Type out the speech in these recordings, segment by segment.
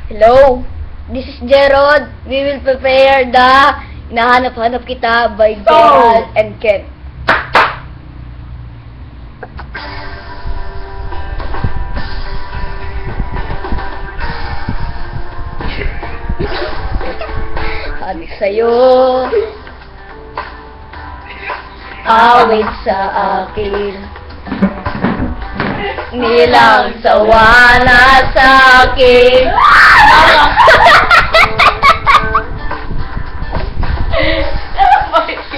Hello, this is Jerod. We will prepare the Hinahanap-Hanap Kita by Gerald and Ken. Sabi sa'yo, awit sa akin, nilang sawa na sa akin.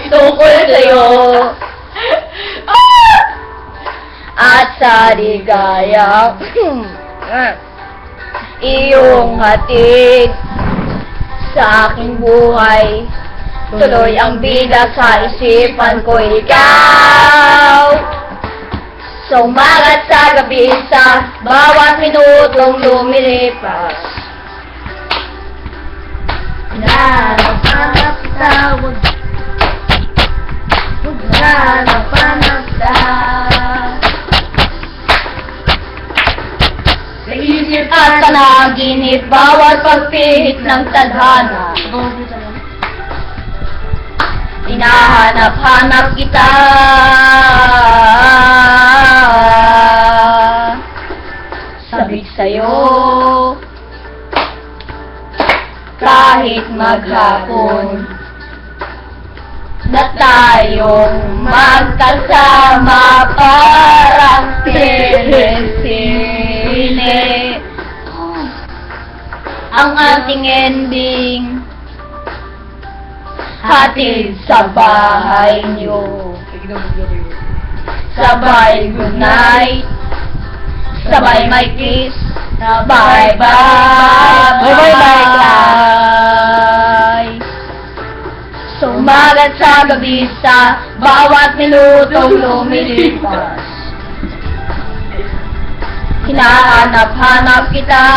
Tungkol sa'yo at sa ligaya iyong hatid sa aking buhay. Tuloy ang bida sa isipan ko, ikaw. Sa umagat sa gabi, sa bawat minutong lumilipas, hinahanap-hanap kita, hinahanap-hanap kita. Sa isip at panaginip, bawat pagpihit ng tadhana, hinahanap-hanap kita. Sabik sa'yo kahit maghapon na tayong magkasama parang telesine. Ang ating ending hatid sa bahay niyo. Sabay good night, sabay may kiss, bye bye, bye bye. Sumagat sa gabi, sa bawat minutong lumilipas, hinahanap-hanap kita,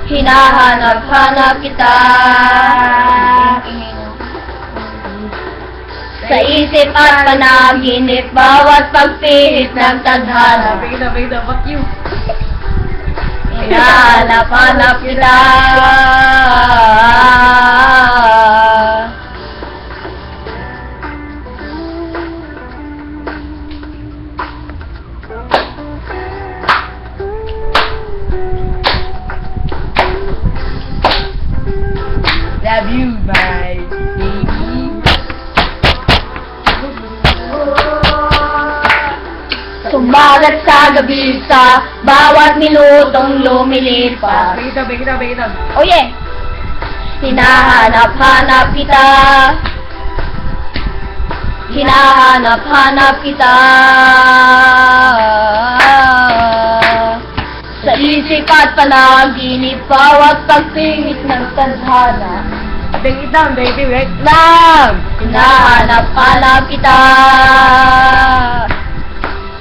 hinahanap-hanap kita. Sa isip at panaginip, bawat pagpihit ng tadhana, Fuck you. hinahanap-hanap kita. Love you, my baby. Sumagat sa gabi, sa bawat minutong lumilipas. Big it up. Oh yeah! Hinahanap-hanap kita, hinahanap-hanap kita. Sa isip at panaginip, bawat pagpingit ng tadhana, Big it down, baby, right? love! Hinahanap-hanap kita,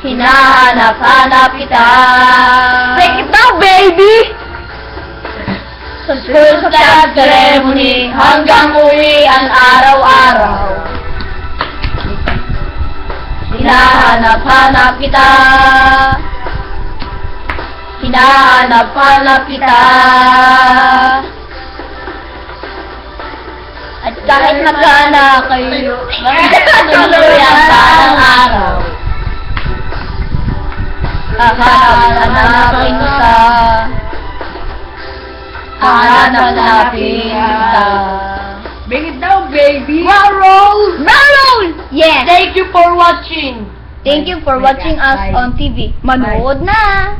hinahanap-hanap kita. Take it down, baby! Sa school, sa ceremony, hanggang uwian araw-araw, hinahanap-hanap kita, hinahanap-hanap kita. At kahit magkana kayo, magkatuloy ang parang araw, hahanap-hanapin kita, hahanap-hanapin kita. Bring it down, baby. Roll! Yeah! Thank you for watching. Thank you for watching us on TV. Manood na!